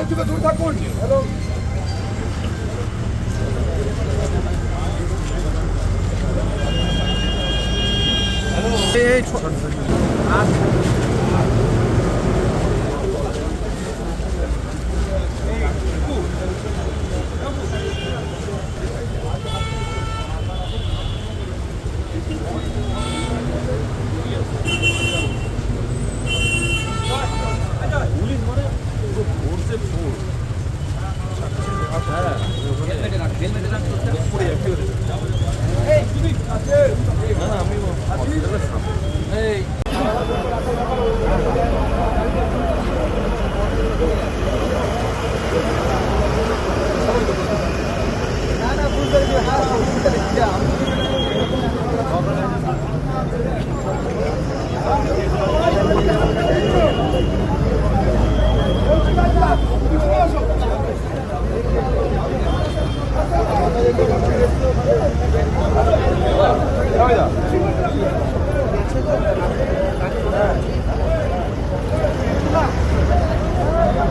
থেকে দূরে থাকুন। হ্যালো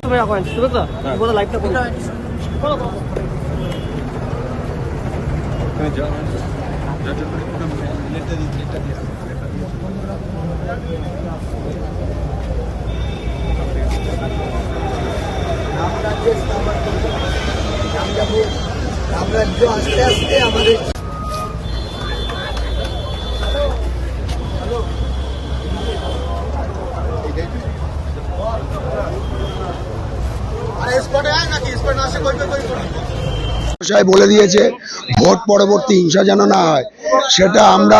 তুমি রাখো ঠিক আছে পুরো লাইভটা করো তুমি যাও আমরা আস্তে আস্তে আমাদের বলে দিয়েছে ভোট পরবর্তী হিংসা যেন না হয়, সেটা আমরা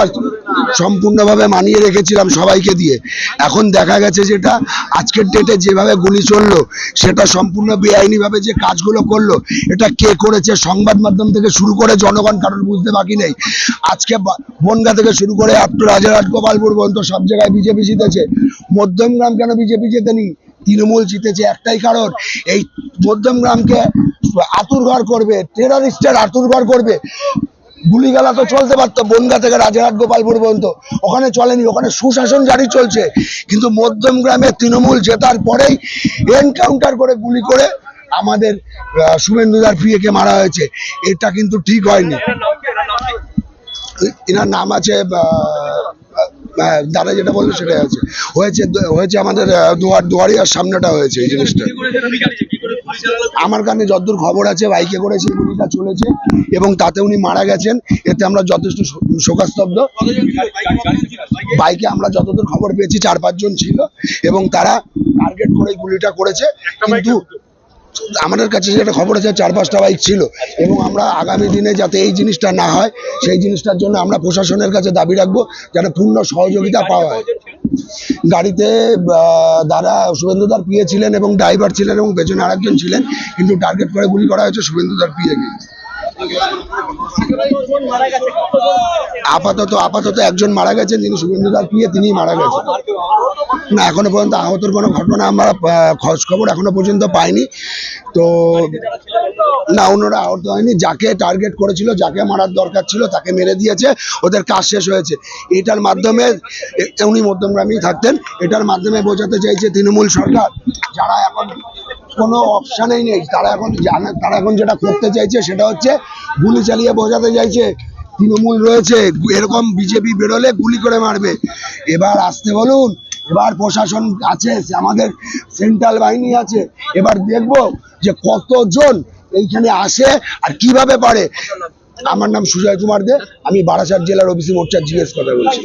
সম্পূর্ণভাবে মানিয়ে রেখেছিলাম সবাইকে দিয়ে। এখন দেখা গেছে যেটা আজকের ডেটে যেভাবে গুলি চললো সেটা সম্পূর্ণ বেআইনিভাবে যে কাজগুলো করলো, এটা কে করেছে সংবাদ মাধ্যম থেকে শুরু করে জনগণ কারণ বুঝতে বাকি নেই। আজকে বনগা থেকে শুরু করে রাজারহাট গোপালপুর পর্যন্ত সব জায়গায় বিজেপি জিতেছে। মধ্যমগ্রাম কেন বিজেপি জেতেনি? তৃণমূল জিতেছে একটাই কারণ, এই মধ্যমগ্রামকে আতুরঘর করবে, টেররিস্টের আতুরঘর করবে। গুলিগালা তো চলতে পারতো বনগা থেকে রাজারহাট গোপালপুর পর্যন্ত, ওখানে চলেনি, ওখানে সুশাসন জারি চলছে। কিন্তু মধ্যমগ্রামে তৃণমূল জেতার পরেই এনকাউন্টার করে গুলি করে আমাদের শুভেন্দুদার প্রিয়কে মারা হয়েছে। এটা কিন্তু ঠিক হয়নি। এনার নাম আছে দাদা যেটা বললো সেটাই হয়েছে আমাদের দুয়ারিয়ার সামনেটা হয়েছে এই জিনিসটা। আমার কাছে যতদূর খবর আছে বাইকে করে সেই গুলিটা চলেছে এবং তাতে উনি মারা গেছেন, এতে আমরা যথেষ্ট শোকাস্তব্ধ। বাইকে আমরা যতদূর খবর পেয়েছি 4-5 জন ছিল এবং তারা টার্গেট করে গুলিটা করেছে। কিন্তু আমাদের কাছে যেটা খবর আছে 4-5টা বাইক ছিল এবং আমরা আগামী দিনে যাতে এই জিনিসটা না হয় সেই জিনিসটার জন্য আমরা প্রশাসনের কাছে দাবি রাখবো যাতে পূর্ণ সহযোগিতা পাওয়া হয়। গাড়িতে দাদা শুভেন্দুদার পিএ ছিলেন এবং ড্রাইভার ছিলেন এবং পেছনে আরেকজন ছিলেন, কিন্তু টার্গেট করে গুলি করা হয়েছে শুভেন্দুদার পিএকে। আপাতত একজন মারা গেছেন, যিনি শুভেন্দুদার পিএ, তিনি মারা গেছেন। না এখনো পর্যন্ত আহতর কোনো ঘটনা আমরা খোঁজ খবর এখনো পর্যন্ত পাইনি। তো না ওনারা আহত হয়নি, যাকে টার্গেট করেছিল, যাকে মারার দরকার ছিল তাকে মেরে দিয়েছে, ওদের কাজ শেষ হয়েছে। এটার মাধ্যমে উনি মধ্যমগ্রামেই থাকতেন, এটার মাধ্যমে বোঝাতে চাইছে তৃণমূল সরকার যারা এখন কোনো অপশানেই নেই, তারা এখন যেটা করতে চাইছে সেটা হচ্ছে গুলি চালিয়ে বোঝাতে চাইছে তৃণমূল রয়েছে, এরকম বিজেপি বেরোলে গুলি করে মারবে। এবার আসতে বলুন, এবার প্রশাসন আছে, আমাদের সেন্ট্রাল বাহিনী আছে, এবার দেখবো যে কতজন এইখানে আসে আর কিভাবে পারে। আমার নাম সুজয় কুমার দে, আমি বারাসাত জেলার ওবিসি মোর্চার জিএস কথা বলছি।